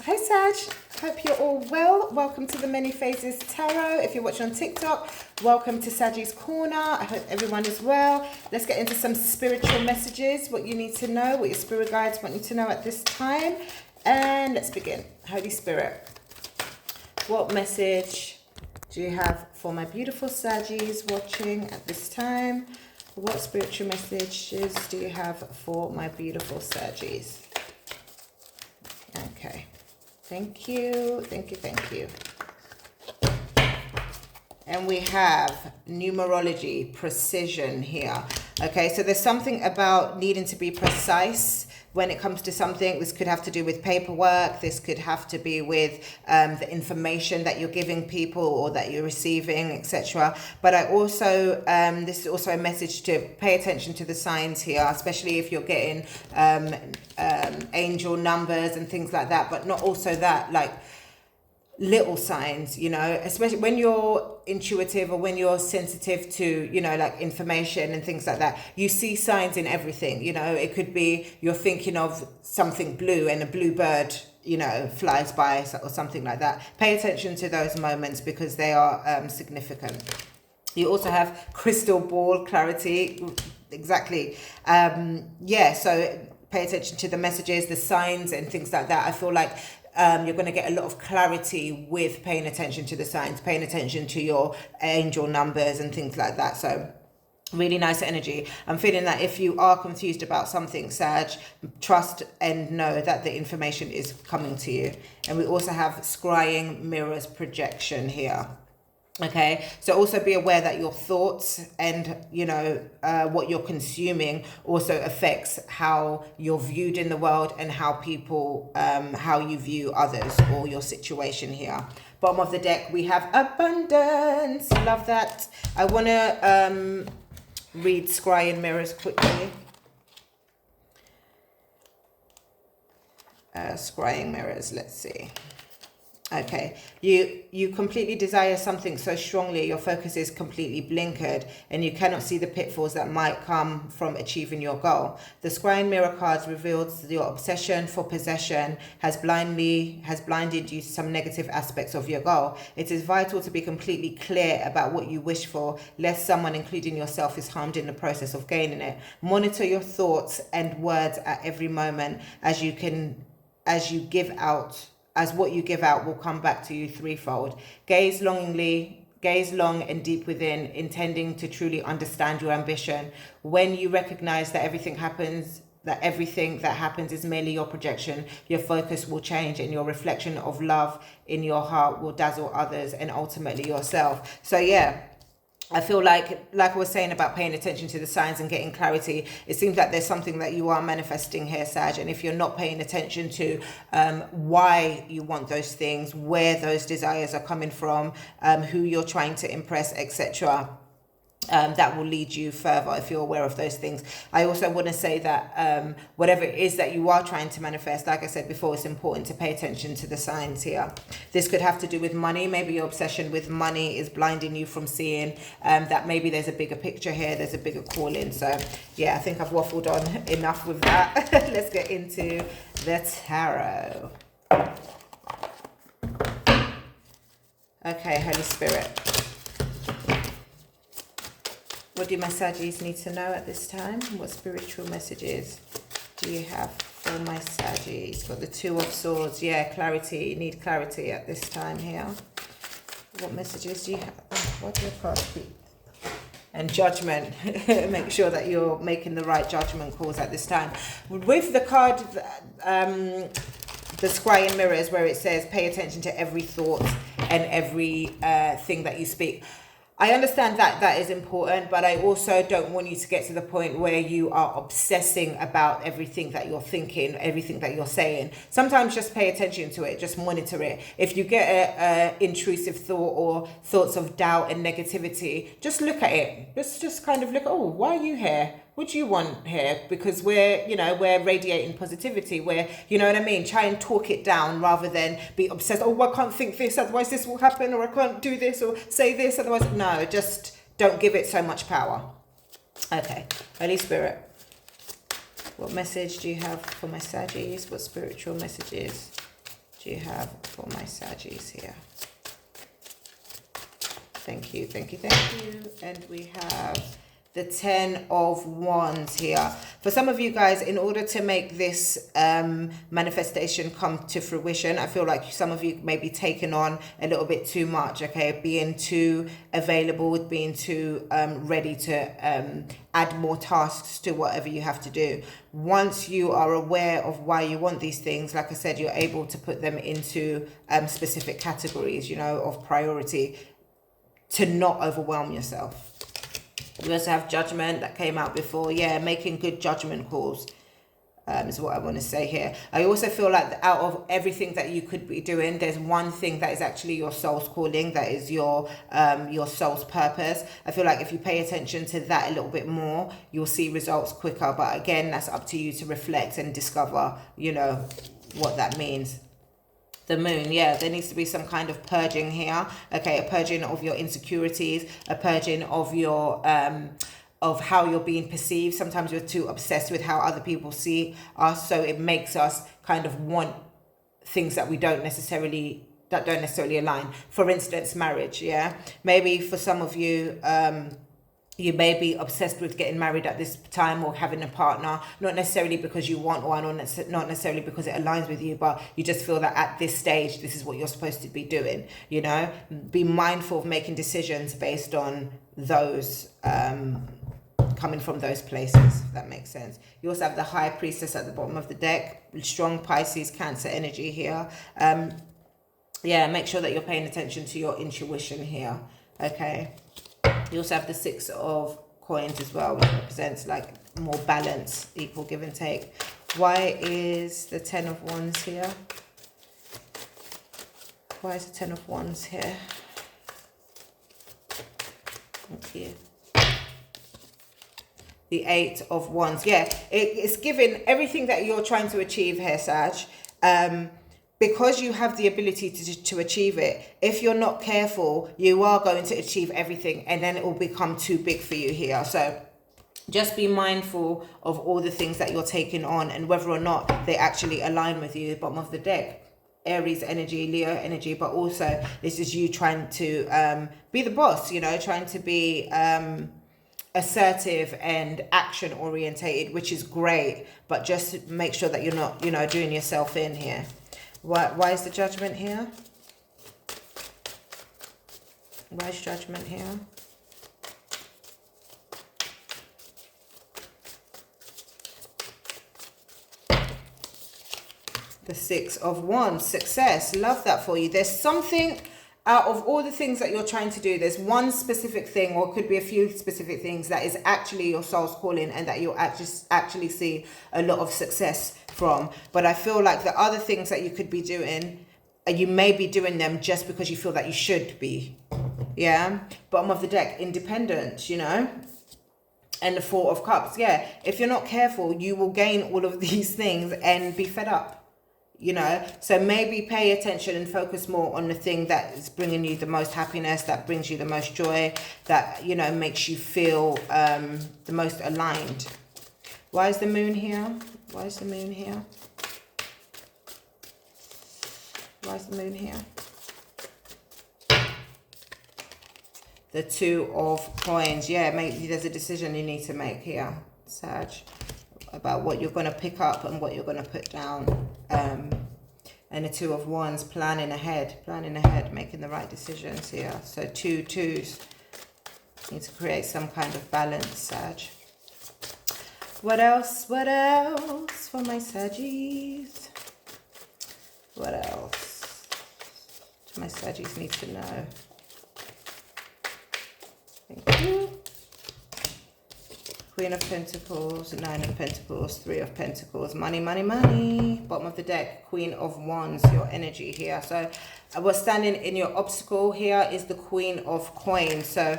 Hi Sag, hope you're all well. Welcome to the Many Phases Tarot. If you're watching on TikTok, welcome to Saggy's Corner. I hope everyone is well. Let's get into some spiritual messages, what you need to know, what your spirit guides want you to know at this time. And let's begin. Holy Spirit, what message do you have for my beautiful Saggies watching at this time? What spiritual messages do you have for my beautiful Saggies? Okay. Thank you, thank you, thank you. And we have numerology, precision here. Okay, so there's something about needing to be precise when it comes to something. This could have to do with paperwork. This could have to be with the information that you're giving people or that you're receiving, etc. But I also, this is also a message to pay attention to the signs here, especially if you're getting angel numbers and things like that, but not also that, like little signs, you know, especially when you're intuitive or when you're sensitive to, you know, like information and things like that. You see signs in everything, you know. It could be you're thinking of something blue and a blue bird, you know, flies by or something like that. Pay attention to those moments because they are significant. You also have crystal ball clarity. Exactly. So pay attention to the messages, the signs and things like that. I feel like you're going to get a lot of clarity with paying attention to the signs, paying attention to your angel numbers and things like that. So really nice energy. I'm feeling that if you are confused about something, Sag, trust and know that the information is coming to you. And we also have scrying mirrors projection here. Okay, so also be aware that your thoughts and, you know, what you're consuming also affects how you're viewed in the world and how people, how you view others or your situation here. Bottom of the deck, we have abundance. Love that. I want to read scrying mirrors quickly. Scrying mirrors, let's see. Okay, you completely desire something so strongly, your focus is completely blinkered and you cannot see the pitfalls that might come from achieving your goal. The scrying mirror cards reveals your obsession for possession has blinded you to some negative aspects of your goal. It is vital to be completely clear about what you wish for, lest someone, including yourself, is harmed in the process of gaining it. Monitor your thoughts and words at every moment as what you give out will come back to you threefold. Gaze long and deep within, intending to truly understand your ambition. When you recognize that everything that happens is merely your projection, your focus will change and your reflection of love in your heart will dazzle others and ultimately yourself. So yeah, I feel like I was saying about paying attention to the signs and getting clarity, it seems like there's something that you are manifesting here, Sag. And if you're not paying attention to why you want those things, where those desires are coming from, who you're trying to impress, etc., that will lead you further if you're aware of those things. I also want to say that whatever it is that you are trying to manifest, like I said before, it's important to pay attention to the signs here. This could have to do with money. Maybe your obsession with money is blinding you from seeing that maybe there's a bigger picture here, there's a bigger calling. So yeah, I think I've waffled on enough with that. Let's get into the tarot. Okay, Holy Spirit, what do my Saggies need to know at this time? What spiritual messages do you have for my Saggies? Got the Two of Swords. Yeah, clarity. You need clarity at this time here. What messages do you have? What do your cards speak? And judgment. Make sure that you're making the right judgment calls at this time. With the card, the scrying mirrors, where it says pay attention to every thought and every thing that you speak. I understand that is important, but I also don't want you to get to the point where you are obsessing about everything that you're thinking, everything that you're saying. Sometimes just pay attention to it, just monitor it. If you get a intrusive thought or thoughts of doubt and negativity, just look at it. Just kind of look, oh, why are you here? What do you want here? Because we're radiating positivity. You know what I mean? Try and talk it down rather than be obsessed. Oh, I can't think this, otherwise this will happen, or I can't do this or say this, otherwise. No, just don't give it so much power. Okay, Holy Spirit, what message do you have for my Saggies? What spiritual messages do you have for my Saggies here? Thank you, thank you, thank you. And we have the 10 of Wands here. For some of you guys, in order to make this manifestation come to fruition, I feel like some of you may be taking on a little bit too much, okay? Being too available, being too ready to add more tasks to whatever you have to do. Once you are aware of why you want these things, like I said, you're able to put them into specific categories, you know, of priority to not overwhelm yourself. We also have Judgment that came out before. Yeah, making good judgment calls is what I want to say here. I also feel like out of everything that you could be doing, there's one thing that is actually your soul's calling, that is your soul's purpose. I feel like if you pay attention to that a little bit more, you'll see results quicker. But again, that's up to you to reflect and discover, you know, what that means. The Moon, yeah, there needs to be some kind of purging here. Okay, a purging of your insecurities, a purging of your of how you're being perceived. Sometimes we're too obsessed with how other people see us, so it makes us kind of want things that don't necessarily align. For instance, marriage, yeah. Maybe for some of you, you may be obsessed with getting married at this time or having a partner, not necessarily because you want one or not necessarily because it aligns with you, but you just feel that at this stage, this is what you're supposed to be doing, you know? Be mindful of making decisions based on those, coming from those places, if that makes sense. You also have the High Priestess at the bottom of the deck, strong Pisces, Cancer energy here. Yeah, make sure that you're paying attention to your intuition here, okay? You also have the 6 of Coins as well, which represents like more balance, equal give and take. Why is the 10 of Wands here? Why is the 10 of Wands here? Thank you. The 8 of Wands. Yeah, it's giving everything that you're trying to achieve here, Sag. Because you have the ability to achieve it, if you're not careful, you are going to achieve everything and then it will become too big for you here. So just be mindful of all the things that you're taking on and whether or not they actually align with you. Bottom of the deck, Aries energy, Leo energy, but also this is you trying to be the boss, you know, trying to be assertive and action orientated, which is great, but just make sure that you're not, you know, doing yourself in here. Why is the Judgment here? Why is Judgment here? The 6 of Wands, success. Love that for you. There's something out of all the things that you're trying to do, there's one specific thing, or it could be a few specific things, that is actually your soul's calling and that you'll actually see a lot of success from. But I feel like the other things that you could be doing, you may be doing them just because you feel that you should be. Yeah. Bottom of the deck, independent, you know. And the 4 of Cups. Yeah. If you're not careful, you will gain all of these things and be fed up. You know, so maybe pay attention and focus more on the thing that is bringing you the most happiness, that brings you the most joy, that, you know, makes you feel the most aligned. Why is the Moon here? Why is the Moon here? Why is the Moon here? The 2 of Coins. Yeah, maybe there's a decision you need to make here, Sag, about what you're going to pick up and what you're going to put down. And the 2 of Wands, planning ahead, making the right decisions here. So 2 2s. Need to create some kind of balance, Sag. What else? What else for my Saggies? What else do my Saggies need to know? Thank you. Queen of Pentacles, 9 of Pentacles, 3 of Pentacles, money, money, money. Bottom of the deck, Queen of Wands, your energy here. So what's standing in your obstacle here is the Queen of Coins. So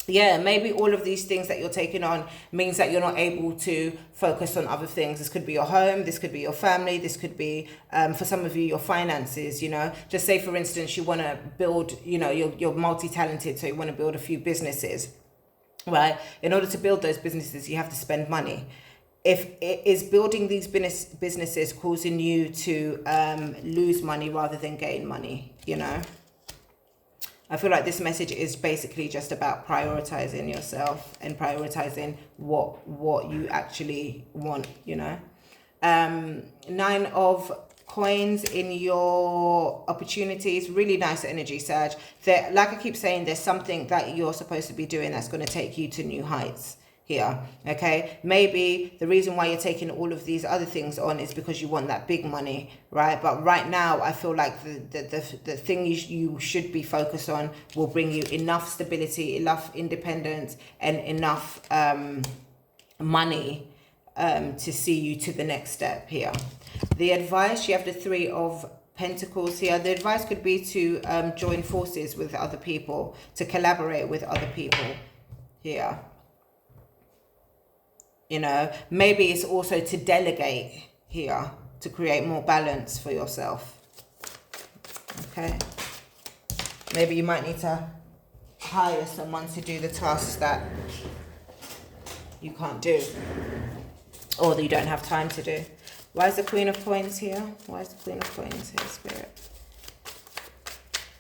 yeah, maybe all of these things that you're taking on means that you're not able to focus on other things. This could be your home, this could be your family, this could be, for some of you, your finances, you know. Just say, for instance, you want to build, you know, you're multi-talented, so you want to build a few businesses. Right? In order to build those businesses, you have to spend money. if it is building these businesses causing you to lose money rather than gain money, you know. I feel like this message is basically just about prioritizing yourself and prioritizing what you actually want, you know. 9 of coins in your opportunities, really nice energy, Serge. There, like I keep saying, there's something that you're supposed to be doing that's going to take you to new heights here. Okay, maybe the reason why you're taking all of these other things on is because you want that big money, right? But right now I feel like the thing you should be focused on will bring you enough stability, enough independence, and enough money to see you to the next step here. The advice, you have the 3 of Pentacles here. The advice could be to join forces with other people, to collaborate with other people here. You know, maybe it's also to delegate here, to create more balance for yourself. Okay. Maybe you might need to hire someone to do the tasks that you can't do, or that you don't have time to do. Why is the Queen of Coins here? Why is the Queen of Coins here, Spirit?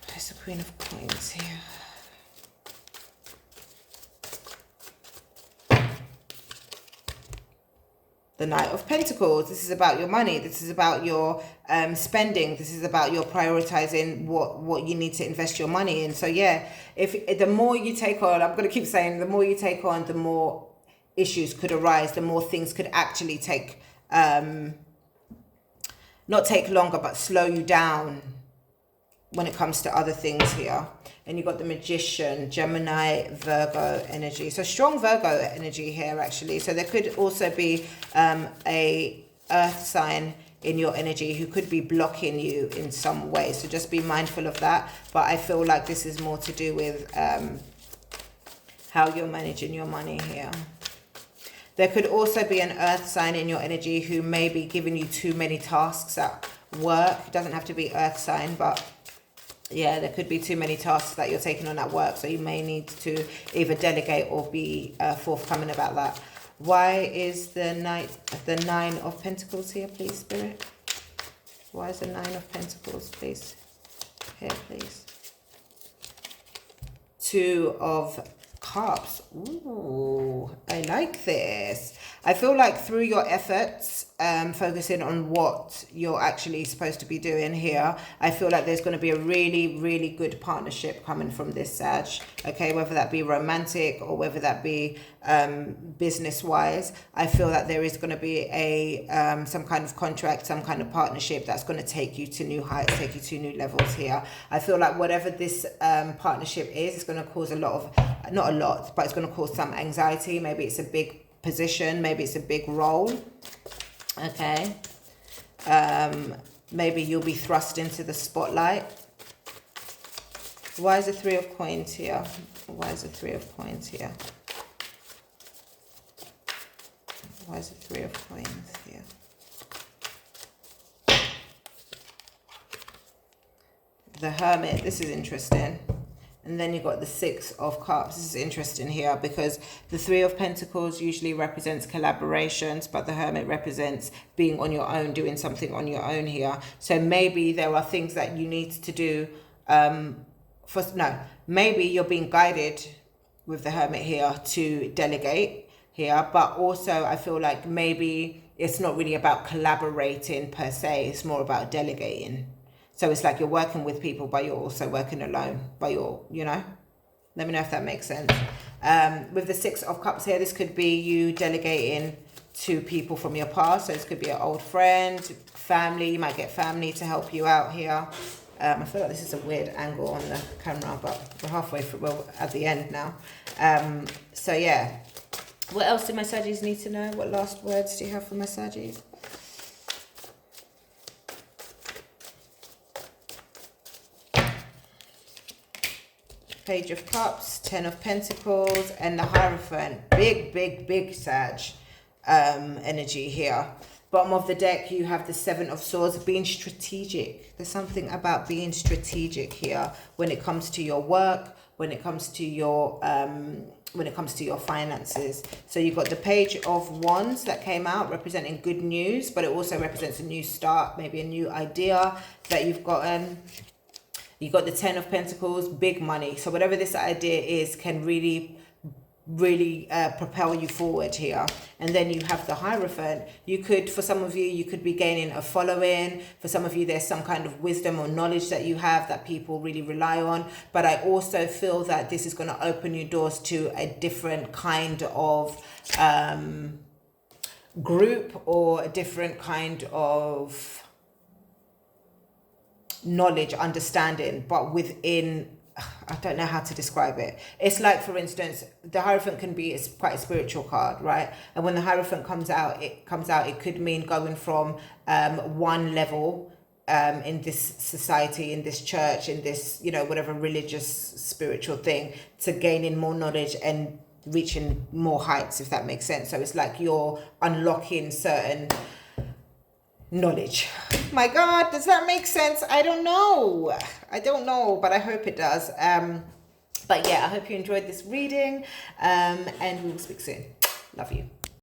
Why is the Queen of Coins here? The Knight of Pentacles. This is about your money. This is about your spending. This is about your prioritizing what you need to invest your money in. So yeah, if the more you take on, I'm going to keep saying, the more you take on, the more issues could arise, the more things could actually take, not take longer, but slow you down when it comes to other things here. And you've got the Magician, Gemini, Virgo energy. So strong Virgo energy here, actually. So there could also be a earth sign in your energy who could be blocking you in some way. So just be mindful of that. But I feel like this is more to do with how you're managing your money here. There could also be an earth sign in your energy who may be giving you too many tasks at work. It doesn't have to be earth sign, but yeah, there could be too many tasks that you're taking on at work. So you may need to either delegate or be forthcoming about that. Why is the 9 of Pentacles here, please, Spirit? Why is the 9 of Pentacles, please? Here, please. 2 of Cups. Ooh, I like this. I feel like through your efforts, focusing on what you're actually supposed to be doing here, I feel like there's going to be a really, really good partnership coming from this, Sag. Okay, whether that be romantic or whether that be business-wise, I feel that there is going to be a some kind of contract, some kind of partnership that's going to take you to new heights, take you to new levels here. I feel like whatever this partnership is, it's going to cause a lot of, not a lot, but it's going to cause some anxiety. Maybe it's a big position, maybe it's a big role. Okay, maybe you'll be thrust into the spotlight. Why is the 3 of Coins here? Why is the 3 of Coins here? Why is the 3 of Coins here? The Hermit. This is interesting. And then you've got the 6 of Cups. This is interesting here because the 3 of Pentacles usually represents collaborations, but the Hermit represents being on your own, doing something on your own here. So maybe there are things that you need to do. Maybe you're being guided with the Hermit here to delegate here, but also I feel like maybe it's not really about collaborating per se. It's more about delegating. So it's like you're working with people, but you're also working alone. But you're, you know, let me know if that makes sense. With the 6 of Cups here, this could be you delegating to people from your past. So this could be an old friend, family. You might get family to help you out here. I feel like this is a weird angle on the camera, but we're halfway through, well, at the end now. So yeah. What else do my Saggies need to know? What last words do you have for my Saggies? Page of Cups, 10 of Pentacles, and the Hierophant. Big Sag energy here. Bottom of the deck, you have the 7 of Swords, being strategic. There's something about being strategic here when it comes to your work, when it comes to your when it comes to your finances. So you've got the Page of Wands that came out representing good news, but it also represents a new start, maybe a new idea that you've gotten. You got the Ten of Pentacles, big money. So whatever this idea is can really propel you forward here. And then you have the Hierophant. You could, for some of you, you could be gaining a following. For some of you, there's some kind of wisdom or knowledge that you have that people really rely on. But I also feel that this is going to open you doors to a different kind of group, or a different kind of knowledge, understanding, but within, I don't know how to describe it. It's like, for instance, the Hierophant can be quite a spiritual card, right? And when the Hierophant comes out, it could mean going from one level in this society, in this church, in this, you know, whatever religious, spiritual thing, to gaining more knowledge and reaching more heights, if that makes sense. So it's like you're unlocking certain knowledge. My God, does that make sense? I don't know, but I hope it does. But yeah, I hope you enjoyed this reading, and we will speak soon. Love you.